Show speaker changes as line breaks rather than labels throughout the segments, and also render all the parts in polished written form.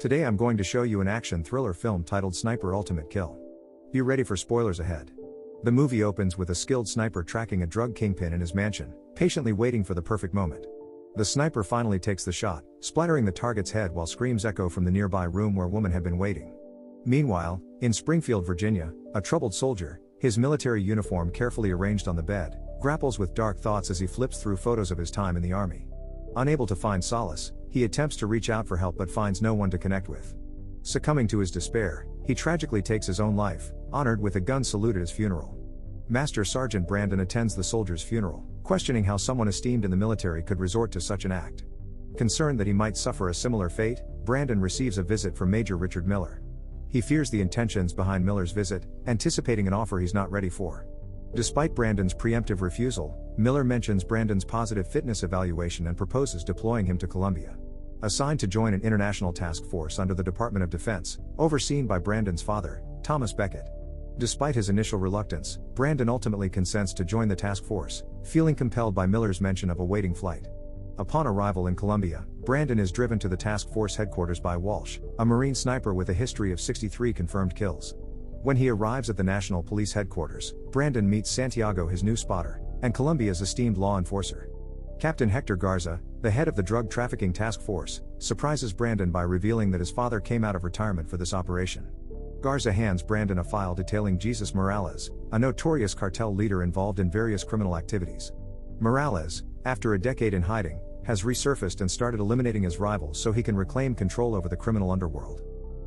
Today I'm going to show you an action thriller film titled Sniper Ultimate Kill. Be ready for spoilers ahead. The movie opens with a skilled sniper tracking a drug kingpin in his mansion, patiently waiting for the perfect moment. The sniper finally takes the shot, splattering the target's head while screams echo from the nearby room where woman had been waiting. Meanwhile, in Springfield, Virginia, a troubled soldier, his military uniform carefully arranged on the bed, grapples with dark thoughts as he flips through photos of his time in the army. Unable to find solace, he attempts to reach out for help but finds no one to connect with. Succumbing to his despair, he tragically takes his own life, honored with a gun salute at his funeral. Master Sergeant Brandon attends the soldier's funeral, questioning how someone esteemed in the military could resort to such an act. Concerned that he might suffer a similar fate, Brandon receives a visit from Major Richard Miller. He fears the intentions behind Miller's visit, anticipating an offer he's not ready for. Despite Brandon's preemptive refusal, Miller mentions Brandon's positive fitness evaluation and proposes deploying him to Colombia. Assigned to join an international task force under the Department of Defense, overseen by Brandon's father, Thomas Beckett. Despite his initial reluctance, Brandon ultimately consents to join the task force, feeling compelled by Miller's mention of a waiting flight. Upon arrival in Colombia, Brandon is driven to the task force headquarters by Walsh, a Marine sniper with a history of 63 confirmed kills. When he arrives at the National Police headquarters, Brandon meets Santiago, his new spotter, and Colombia's esteemed law enforcer. Captain Hector Garza, the head of the drug trafficking task force, surprises Brandon by revealing that his father came out of retirement for this operation. Garza hands Brandon a file detailing Jesus Morales, a notorious cartel leader involved in various criminal activities. Morales, after a decade in hiding, has resurfaced and started eliminating his rivals so he can reclaim control over the criminal underworld.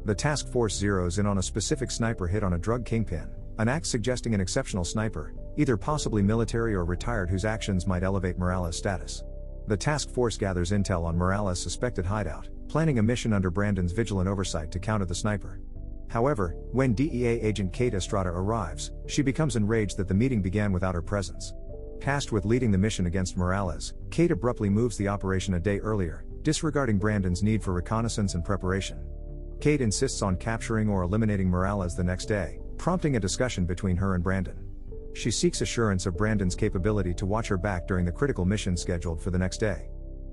The task force zeroes in on a specific sniper hit on a drug kingpin, an act suggesting an exceptional sniper, either possibly military or retired, whose actions might elevate Morales' status. The task force gathers intel on Morales' suspected hideout, planning a mission under Brandon's vigilant oversight to counter the sniper. However, when DEA agent Kate Estrada arrives, she becomes enraged that the meeting began without her presence. Tasked with leading the mission against Morales, Kate abruptly moves the operation a day earlier, disregarding Brandon's need for reconnaissance and preparation. Kate insists on capturing or eliminating Morales the next day, prompting a discussion between her and Brandon. She seeks assurance of Brandon's capability to watch her back during the critical mission scheduled for the next day.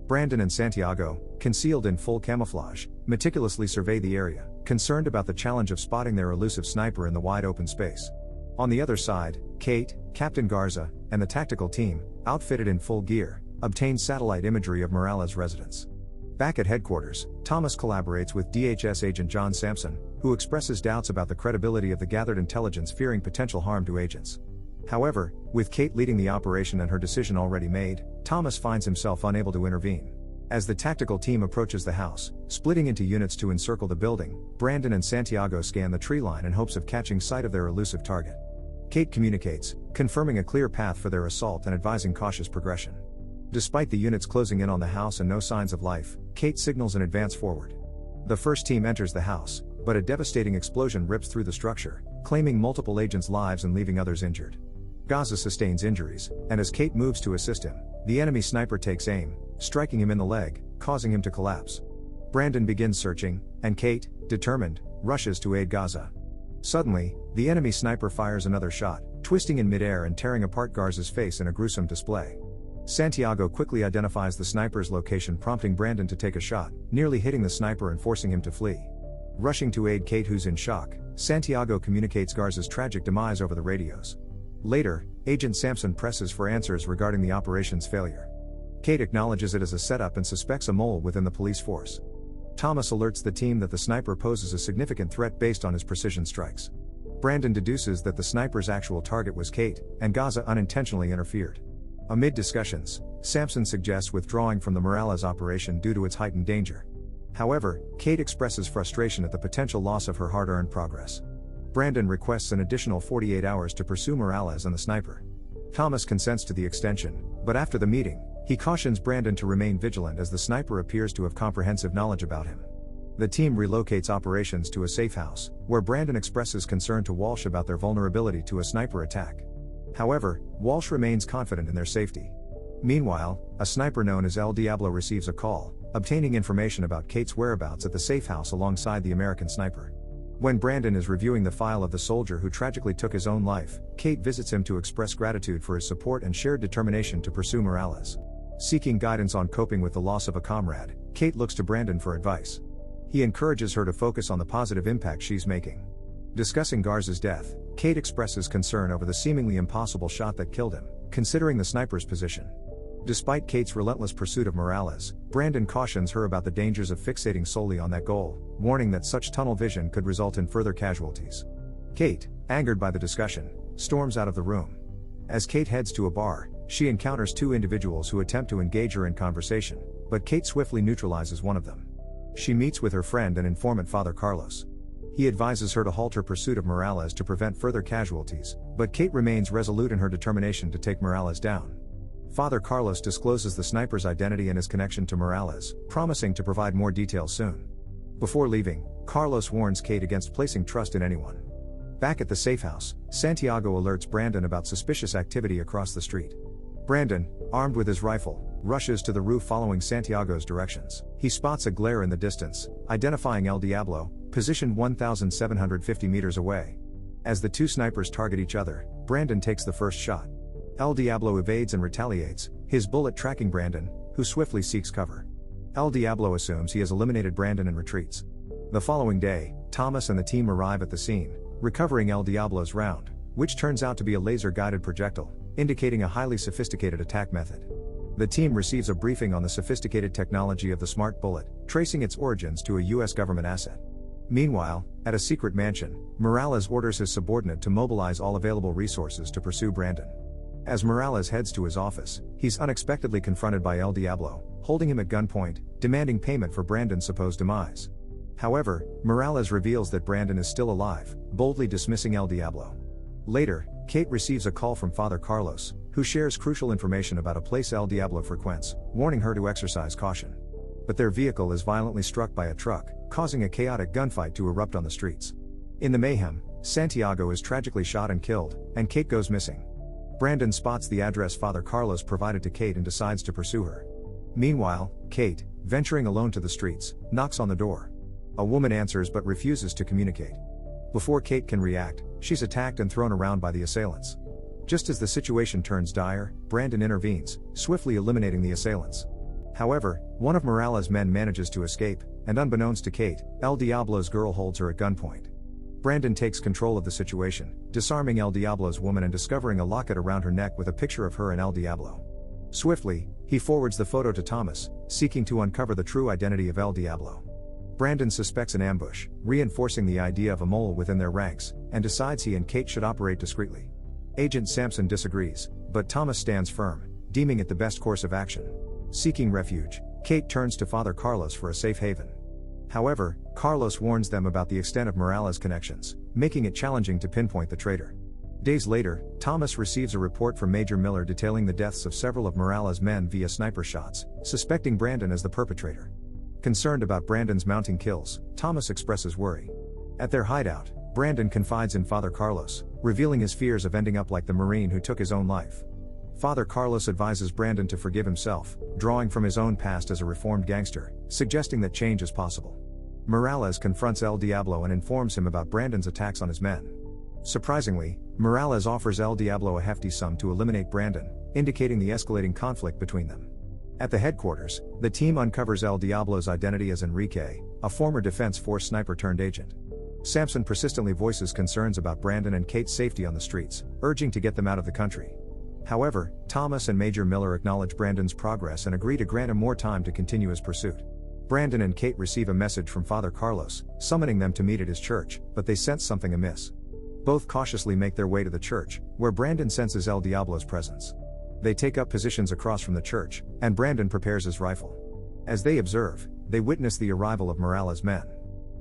Brandon and Santiago, concealed in full camouflage, meticulously survey the area, concerned about the challenge of spotting their elusive sniper in the wide open space. On the other side, Kate, Captain Garza, and the tactical team, outfitted in full gear, obtain satellite imagery of Morales' residence. Back at headquarters, Thomas collaborates with DHS agent John Sampson, who expresses doubts about the credibility of the gathered intelligence, fearing potential harm to agents. However, with Kate leading the operation and her decision already made, Thomas finds himself unable to intervene. As the tactical team approaches the house, splitting into units to encircle the building, Brandon and Santiago scan the tree line in hopes of catching sight of their elusive target. Kate communicates, confirming a clear path for their assault and advising cautious progression. Despite the units closing in on the house and no signs of life, Kate signals an advance forward. The first team enters the house, but a devastating explosion rips through the structure, claiming multiple agents' lives and leaving others injured. Garza sustains injuries, and as Kate moves to assist him, the enemy sniper takes aim, striking him in the leg, causing him to collapse. Brandon begins searching, and Kate, determined, rushes to aid Garza. Suddenly, the enemy sniper fires another shot, twisting in midair and tearing apart Garza's face in a gruesome display. Santiago quickly identifies the sniper's location, prompting Brandon to take a shot, nearly hitting the sniper and forcing him to flee. Rushing to aid Kate, who's in shock, Santiago communicates Garza's tragic demise over the radios. Later, Agent Sampson presses for answers regarding the operation's failure. Kate acknowledges it as a setup and suspects a mole within the police force. Thomas alerts the team that the sniper poses a significant threat based on his precision strikes. Brandon deduces that the sniper's actual target was Kate, and Garza unintentionally interfered. Amid discussions, Sampson suggests withdrawing from the Morales operation due to its heightened danger. However, Kate expresses frustration at the potential loss of her hard-earned progress. Brandon requests an additional 48 hours to pursue Morales and the sniper. Thomas consents to the extension, but after the meeting, he cautions Brandon to remain vigilant as the sniper appears to have comprehensive knowledge about him. The team relocates operations to a safe house, where Brandon expresses concern to Walsh about their vulnerability to a sniper attack. However, Walsh remains confident in their safety. Meanwhile, a sniper known as El Diablo receives a call, obtaining information about Kate's whereabouts at the safe house alongside the American sniper. When Brandon is reviewing the file of the soldier who tragically took his own life, Kate visits him to express gratitude for his support and shared determination to pursue Morales. Seeking guidance on coping with the loss of a comrade, Kate looks to Brandon for advice. He encourages her to focus on the positive impact she's making. Discussing Garza's death, Kate expresses concern over the seemingly impossible shot that killed him, considering the sniper's position. Despite Kate's relentless pursuit of Morales, Brandon cautions her about the dangers of fixating solely on that goal, warning that such tunnel vision could result in further casualties. Kate, angered by the discussion, storms out of the room. As Kate heads to a bar, she encounters two individuals who attempt to engage her in conversation, but Kate swiftly neutralizes one of them. She meets with her friend and informant Father Carlos. He advises her to halt her pursuit of Morales to prevent further casualties, but Kate remains resolute in her determination to take Morales down. Father Carlos discloses the sniper's identity and his connection to Morales, promising to provide more details soon. Before leaving, Carlos warns Kate against placing trust in anyone. Back at the safe house, Santiago alerts Brandon about suspicious activity across the street. Brandon, armed with his rifle, rushes to the roof following Santiago's directions. He spots a glare in the distance, identifying El Diablo, positioned 1,750 meters away. As the two snipers target each other, Brandon takes the first shot. El Diablo evades and retaliates, his bullet tracking Brandon, who swiftly seeks cover. El Diablo assumes he has eliminated Brandon and retreats. The following day, Thomas and the team arrive at the scene, recovering El Diablo's round, which turns out to be a laser-guided projectile, indicating a highly sophisticated attack method. The team receives a briefing on the sophisticated technology of the smart bullet, tracing its origins to a US government asset. Meanwhile, at a secret mansion, Morales orders his subordinate to mobilize all available resources to pursue Brandon. As Morales heads to his office, he's unexpectedly confronted by El Diablo, holding him at gunpoint, demanding payment for Brandon's supposed demise. However, Morales reveals that Brandon is still alive, boldly dismissing El Diablo. Later, Kate receives a call from Father Carlos, who shares crucial information about a place El Diablo frequents, warning her to exercise caution. But their vehicle is violently struck by a truck, causing a chaotic gunfight to erupt on the streets. In the mayhem, Santiago is tragically shot and killed, and Kate goes missing. Brandon spots the address Father Carlos provided to Kate and decides to pursue her. Meanwhile, Kate, venturing alone to the streets, knocks on the door. A woman answers but refuses to communicate. Before Kate can react, she's attacked and thrown around by the assailants. Just as the situation turns dire, Brandon intervenes, swiftly eliminating the assailants. However, one of Morales' men manages to escape, and unbeknownst to Kate, El Diablo's girl holds her at gunpoint. Brandon takes control of the situation, disarming El Diablo's woman and discovering a locket around her neck with a picture of her and El Diablo. Swiftly, he forwards the photo to Thomas, seeking to uncover the true identity of El Diablo. Brandon suspects an ambush, reinforcing the idea of a mole within their ranks, and decides he and Kate should operate discreetly. Agent Sampson disagrees, but Thomas stands firm, deeming it the best course of action. Seeking refuge, Kate turns to Father Carlos for a safe haven. However, Carlos warns them about the extent of Morales' connections, making it challenging to pinpoint the traitor. Days later, Thomas receives a report from Major Miller detailing the deaths of several of Morales' men via sniper shots, suspecting Brandon as the perpetrator. Concerned about Brandon's mounting kills, Thomas expresses worry. At their hideout, Brandon confides in Father Carlos, revealing his fears of ending up like the Marine who took his own life. Father Carlos advises Brandon to forgive himself, drawing from his own past as a reformed gangster, suggesting that change is possible. Morales confronts El Diablo and informs him about Brandon's attacks on his men. Surprisingly, Morales offers El Diablo a hefty sum to eliminate Brandon, indicating the escalating conflict between them. At the headquarters, the team uncovers El Diablo's identity as Enrique, a former Defense Force sniper turned agent. Sampson persistently voices concerns about Brandon and Kate's safety on the streets, urging to get them out of the country. However, Thomas and Major Miller acknowledge Brandon's progress and agree to grant him more time to continue his pursuit. Brandon and Kate receive a message from Father Carlos, summoning them to meet at his church, but they sense something amiss. Both cautiously make their way to the church, where Brandon senses El Diablo's presence. They take up positions across from the church, and Brandon prepares his rifle. As they observe, they witness the arrival of Morales' men.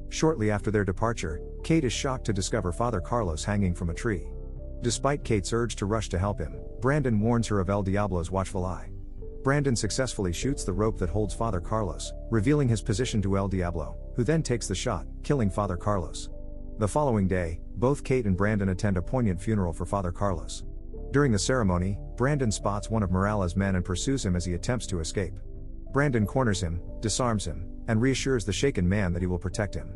Shortly after their departure, Kate is shocked to discover Father Carlos hanging from a tree. Despite Kate's urge to rush to help him, Brandon warns her of El Diablo's watchful eye. Brandon successfully shoots the rope that holds Father Carlos, revealing his position to El Diablo, who then takes the shot, killing Father Carlos. The following day, both Kate and Brandon attend a poignant funeral for Father Carlos. During the ceremony, Brandon spots one of Morales' men and pursues him as he attempts to escape. Brandon corners him, disarms him, and reassures the shaken man that he will protect him.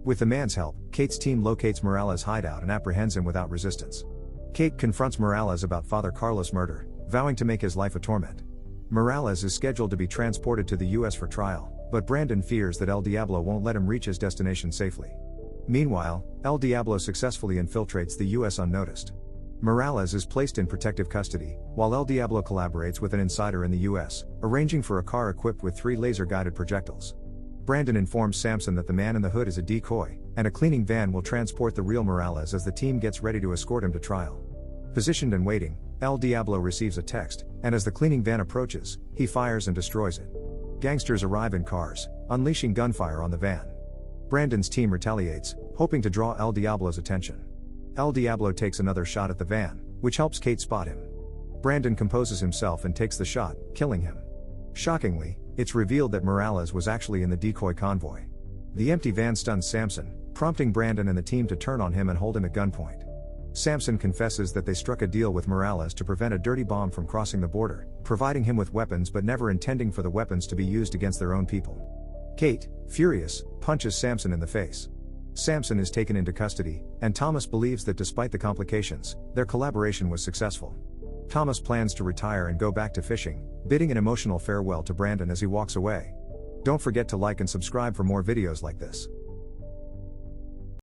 With the man's help, Kate's team locates Morales' hideout and apprehends him without resistance. Kate confronts Morales about Father Carlos' murder, vowing to make his life a torment. Morales is scheduled to be transported to the US for trial, but Brandon fears that El Diablo won't let him reach his destination safely. Meanwhile, El Diablo successfully infiltrates the US unnoticed. Morales is placed in protective custody, while El Diablo collaborates with an insider in the US, arranging for a car equipped with 3 laser-guided projectiles. Brandon informs Samson that the man in the hood is a decoy, and a cleaning van will transport the real Morales as the team gets ready to escort him to trial. Positioned and waiting, El Diablo receives a text, and as the cleaning van approaches, he fires and destroys it. Gangsters arrive in cars, unleashing gunfire on the van. Brandon's team retaliates, hoping to draw El Diablo's attention. El Diablo takes another shot at the van, which helps Kate spot him. Brandon composes himself and takes the shot, killing him. Shockingly, it's revealed that Morales was actually in the decoy convoy. The empty van stuns Samson, prompting Brandon and the team to turn on him and hold him at gunpoint. Samson confesses that they struck a deal with Morales to prevent a dirty bomb from crossing the border, providing him with weapons but never intending for the weapons to be used against their own people. Kate, furious, punches Samson in the face. Samson is taken into custody, and Thomas believes that despite the complications, their collaboration was successful. Thomas plans to retire and go back to fishing, bidding an emotional farewell to Brandon as he walks away. Don't forget to like and subscribe for more videos like this.